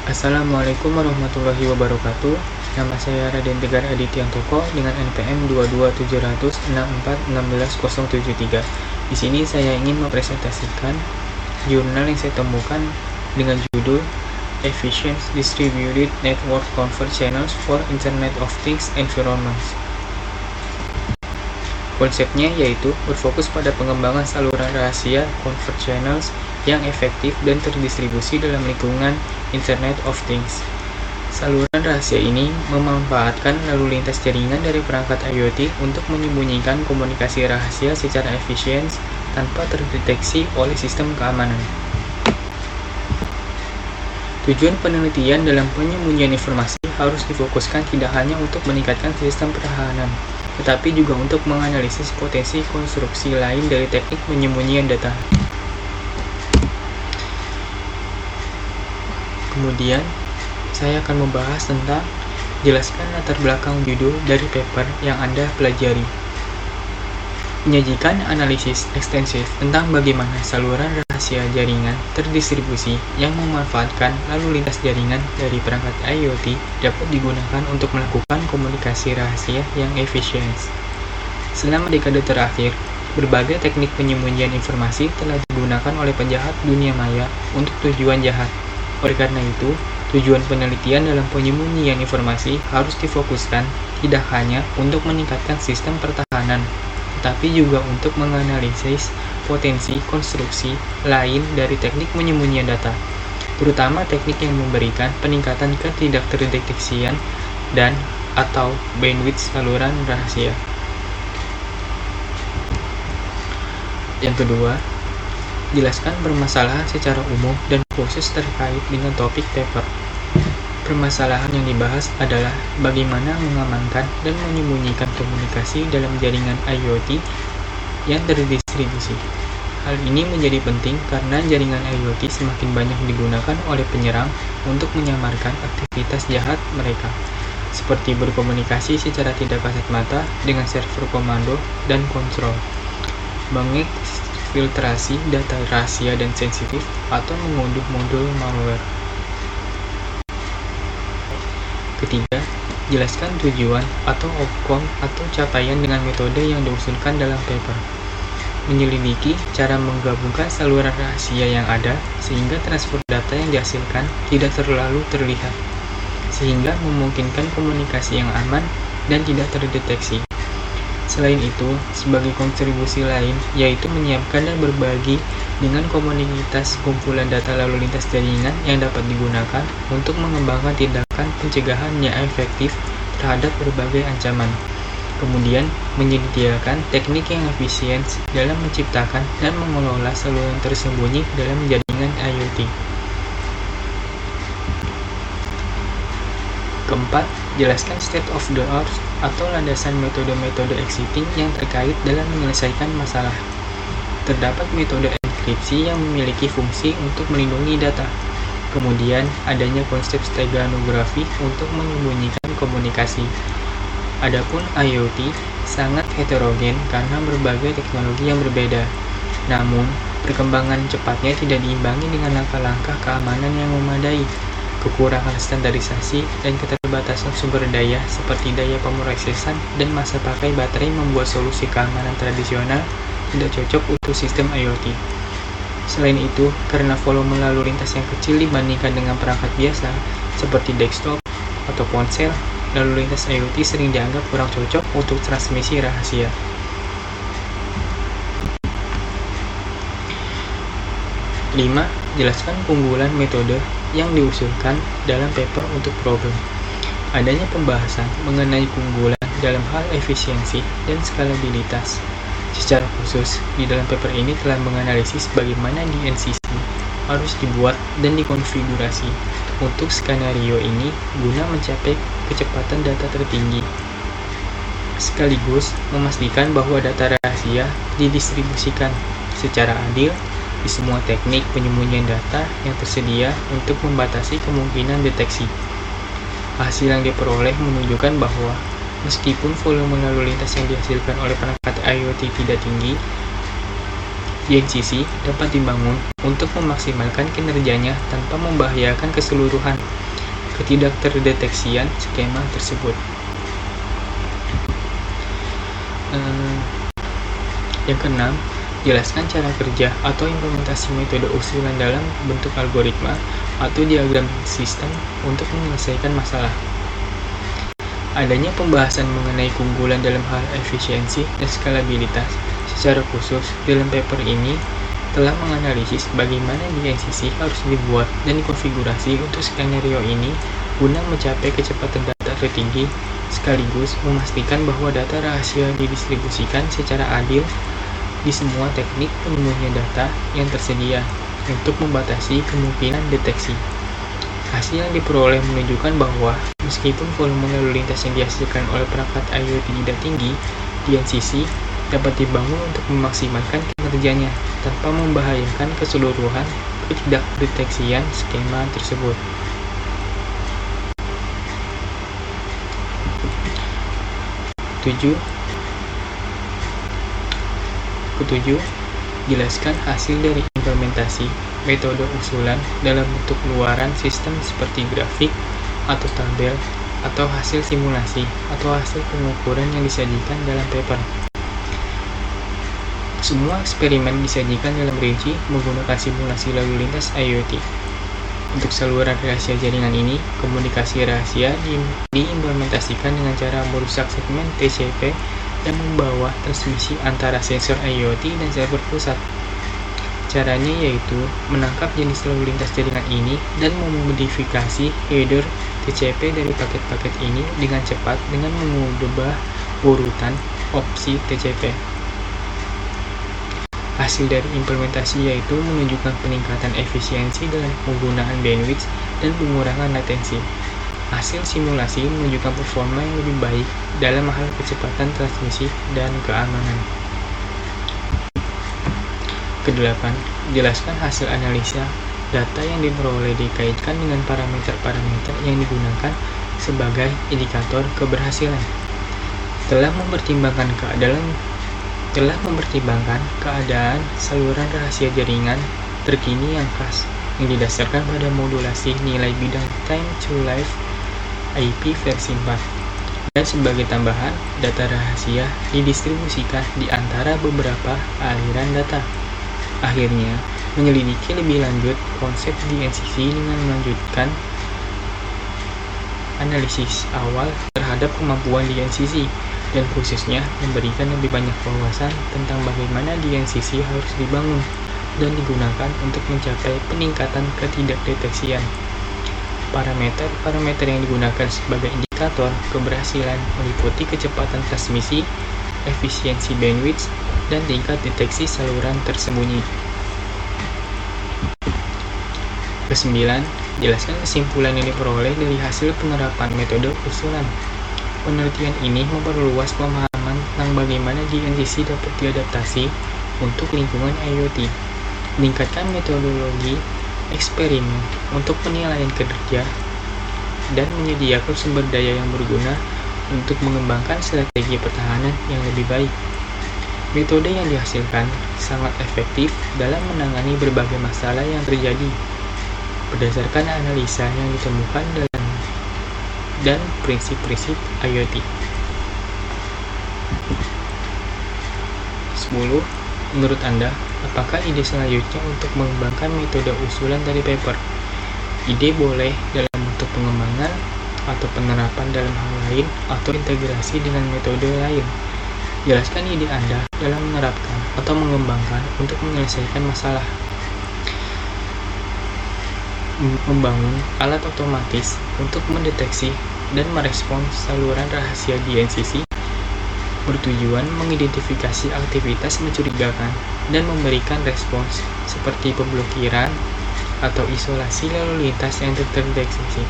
Assalamualaikum warahmatullahi wabarakatuh. Nama saya Raden Tegar Adityanto dengan NPM 22706416073. Di sini saya ingin mempresentasikan jurnal yang saya temukan dengan judul Efficient Distributed Network Convert Channels for Internet of Things Environments. Konsepnya yaitu berfokus pada pengembangan saluran rahasia convert channels yang efektif dan terdistribusi dalam lingkungan Internet of Things. Saluran rahasia ini memanfaatkan lalu lintas jaringan dari perangkat IoT untuk menyembunyikan komunikasi rahasia secara efisien tanpa terdeteksi oleh sistem keamanan. Tujuan penelitian dalam penyembunyian informasi harus difokuskan tidak hanya untuk meningkatkan sistem pertahanan, tetapi juga untuk menganalisis potensi konstruksi lain dari teknik penyembunyian data. Kemudian, saya akan membahas tentang jelaskan latar belakang judul dari paper yang Anda pelajari. Menyajikan analisis ekstensif tentang bagaimana saluran rahasia jaringan terdistribusi yang memanfaatkan lalu lintas jaringan dari perangkat IoT dapat digunakan untuk melakukan komunikasi rahasia yang efisien. Selama dekade terakhir, berbagai teknik penyembunyian informasi telah digunakan oleh penjahat dunia maya untuk tujuan jahat. Oleh karena itu, tujuan penelitian dalam penyembunyian informasi harus difokuskan tidak hanya untuk meningkatkan sistem pertahanan, tetapi juga untuk menganalisis potensi konstruksi lain dari teknik penyembunyian data, terutama teknik yang memberikan peningkatan ketidakterdeteksian dan atau bandwidth saluran rahasia. Yang kedua, jelaskan permasalahan secara umum dan khusus terkait dengan topik paper. Permasalahan yang dibahas adalah bagaimana mengamankan dan menyembunyikan komunikasi dalam jaringan IoT yang terdistribusi. Hal ini menjadi penting karena jaringan IoT semakin banyak digunakan oleh penyerang untuk menyamarkan aktivitas jahat mereka, seperti berkomunikasi secara tidak kasat mata dengan server komando dan kontrol, mengekfiltrasi data rahasia dan sensitif, atau mengunduh modul malware. Ketiga, jelaskan tujuan atau outcome atau capaian dengan metode yang diusulkan dalam paper. Menyelidiki cara menggabungkan saluran rahasia yang ada sehingga transfer data yang dihasilkan tidak terlalu terlihat, sehingga memungkinkan komunikasi yang aman dan tidak terdeteksi. Selain itu, sebagai kontribusi lain yaitu menyiapkan dan berbagi dengan komunitas kumpulan data lalu lintas jaringan yang dapat digunakan untuk mengembangkan tindakan pencegahan yang efektif terhadap berbagai ancaman. Kemudian, menyediakan teknik yang efisien dalam menciptakan dan mengelola saluran tersembunyi dalam jaringan IoT. Keempat, jelaskan state of the art atau landasan metode-metode exiting yang terkait dalam menyelesaikan masalah. Terdapat metode enkripsi yang memiliki fungsi untuk melindungi data. Kemudian, adanya konsep steganografi untuk menyembunyikan komunikasi. Adapun IoT sangat heterogen karena berbagai teknologi yang berbeda. Namun, perkembangan cepatnya tidak diimbangi dengan langkah-langkah keamanan yang memadai. Kekurangan standarisasi dan keterbatasan sumber daya seperti daya pemrosesan dan masa pakai baterai membuat solusi keamanan tradisional tidak cocok untuk sistem IoT. Selain itu, karena volume lalu lintas yang kecil dibandingkan dengan perangkat biasa seperti desktop atau ponsel, lalu lintas IoT sering dianggap kurang cocok untuk transmisi rahasia. 5. Jelaskan keunggulan metode yang diusulkan dalam paper untuk problem. Adanya pembahasan mengenai keunggulan dalam hal efisiensi dan skalabilitas. Secara khusus, di dalam paper ini telah menganalisis bagaimana DNCC harus dibuat dan dikonfigurasi untuk skenario ini guna mencapai kecepatan data tertinggi, sekaligus memastikan bahwa data rahasia didistribusikan secara adil di semua teknik penyembunyian data yang tersedia untuk membatasi kemungkinan deteksi. Hasil yang diperoleh menunjukkan bahwa meskipun volume lalu lintas yang dihasilkan oleh perangkat IoT tidak tinggi, DNCC dapat dibangun untuk memaksimalkan kinerjanya tanpa membahayakan keseluruhan ketidakterdeteksian skema tersebut. Yang keenam, jelaskan cara kerja atau implementasi metode usulan dalam bentuk algoritma atau diagram sistem untuk menyelesaikan masalah. Adanya pembahasan mengenai keunggulan dalam hal efisiensi dan skalabilitas secara khusus dalam paper ini telah menganalisis bagaimana DNCC harus dibuat dan dikonfigurasi untuk skenario ini guna mencapai kecepatan data tertinggi sekaligus memastikan bahwa data rahasia didistribusikan secara adil di semua teknik penyembunyian data yang tersedia untuk membatasi kemungkinan deteksi. Hasil yang diperoleh menunjukkan bahwa meskipun volume lalu lintas yang dihasilkan oleh perangkat IoT tidak tinggi, DNCC dapat dibangun untuk memaksimalkan kinerjanya tanpa membahayakan keseluruhan ketidakdeteksian skema tersebut. Ketujuh, jelaskan hasil dari implementasi metode usulan dalam bentuk luaran sistem seperti grafik atau tabel atau hasil simulasi atau hasil pengukuran yang disajikan dalam paper. Semua eksperimen disajikan dalam rinci menggunakan simulasi lalu lintas IoT. Untuk saluran rahasia jaringan ini, komunikasi rahasia diimplementasikan dengan cara merusak segmen TCP dan membawa transmisi antara sensor IoT dan server pusat. Caranya yaitu menangkap jenis lalu lintas jaringan ini dan memodifikasi header TCP dari paket-paket ini dengan cepat dengan mengubah urutan opsi TCP. Hasil dari implementasi yaitu menunjukkan peningkatan efisiensi dalam penggunaan bandwidth dan pengurangan latensi. Hasil simulasi menunjukkan performa yang lebih baik dalam hal kecepatan transmisi dan keamanan. Kedelapan, jelaskan hasil analisa data yang diperoleh dikaitkan dengan parameter-parameter yang digunakan sebagai indikator keberhasilan. Telah mempertimbangkan keadaan saluran rahasia jaringan terkini yang khas yang didasarkan pada modulasi nilai bidang time to life IP versi 4. Dan sebagai tambahan, data rahasia didistribusikan di antara beberapa aliran data. Akhirnya, menyelidiki lebih lanjut konsep DNCC dengan melanjutkan analisis awal terhadap kemampuan DNCC dan khususnya memberikan lebih banyak wawasan tentang bagaimana DNCC harus dibangun dan digunakan untuk mencapai peningkatan ketidakdeteksian. Parameter yang digunakan sebagai indikator keberhasilan meliputi kecepatan transmisi, efisiensi bandwidth, dan tingkat deteksi saluran tersembunyi. Kesembilan, jelaskan kesimpulan yang diperoleh dari hasil penerapan metode usulan. Penelitian ini memperluas pemahaman tentang bagaimana DNCC dapat diadaptasi untuk lingkungan IoT, meningkatkan metodologi eksperimen untuk penilaian kinerja, dan menyediakan sumber daya yang berguna untuk mengembangkan strategi pertahanan yang lebih baik. Metode yang dihasilkan sangat efektif dalam menangani berbagai masalah yang terjadi berdasarkan analisa yang ditemukan dan prinsip-prinsip IoT. 10. Menurut Anda, apakah ide selanjutnya untuk mengembangkan metode usulan dari paper? Ide boleh dalam bentuk pengembangan atau penerapan dalam hal lain atau integrasi dengan metode lain. Jelaskan ide Anda dalam menerapkan atau mengembangkan untuk menyelesaikan masalah. Membangun alat otomatis untuk mendeteksi dan merespons saluran rahasia DNCC bertujuan mengidentifikasi aktivitas mencurigakan dan memberikan respons seperti pemblokiran atau isolasi lalu lintas yang terdeteksi.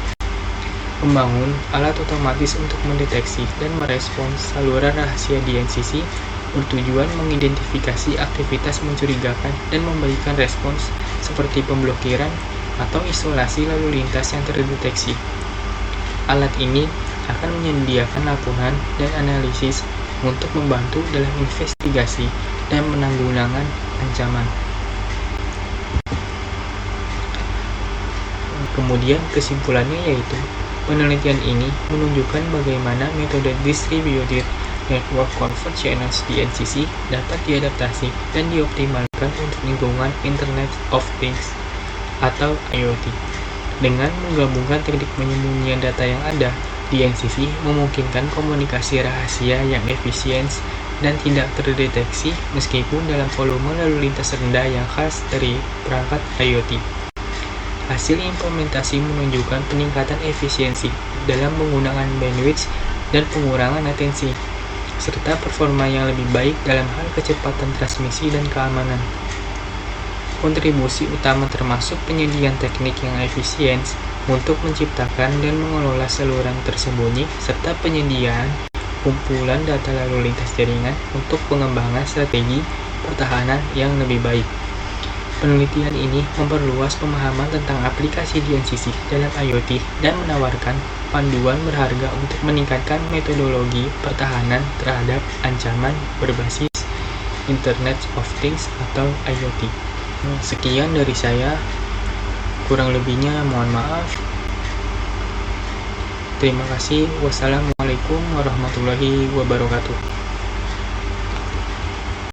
Membangun alat otomatis untuk mendeteksi dan merespons saluran rahasia DNCC bertujuan mengidentifikasi aktivitas mencurigakan dan memberikan respons seperti pemblokiran atau isolasi lalu lintas yang terdeteksi. Alat ini akan menyediakan laporan dan analisis untuk membantu dalam investigasi dan penanggulangan ancaman. Kemudian kesimpulannya yaitu, penelitian ini menunjukkan bagaimana metode Distributed Network Convergence DNCC dapat diadaptasi dan dioptimalkan untuk lingkungan Internet of Things atau IoT. Dengan menggabungkan teknik penyembunyian data yang ada, DNCC memungkinkan komunikasi rahasia yang efisien dan tidak terdeteksi meskipun dalam volume lalu lintas rendah yang khas dari perangkat IoT. Hasil implementasi menunjukkan peningkatan efisiensi dalam penggunaan bandwidth dan pengurangan latensi, serta performa yang lebih baik dalam hal kecepatan transmisi dan keamanan. Kontribusi utama termasuk penyediaan teknik yang efisien untuk menciptakan dan mengelola saluran tersembunyi, serta penyediaan kumpulan data lalu lintas jaringan untuk pengembangan strategi pertahanan yang lebih baik. Penelitian ini memperluas pemahaman tentang aplikasi DNCC dalam IoT dan menawarkan panduan berharga untuk meningkatkan metodologi pertahanan terhadap ancaman berbasis Internet of Things atau IoT. Sekian dari saya, kurang lebihnya mohon maaf. Terima kasih. Wassalamualaikum warahmatullahi wabarakatuh.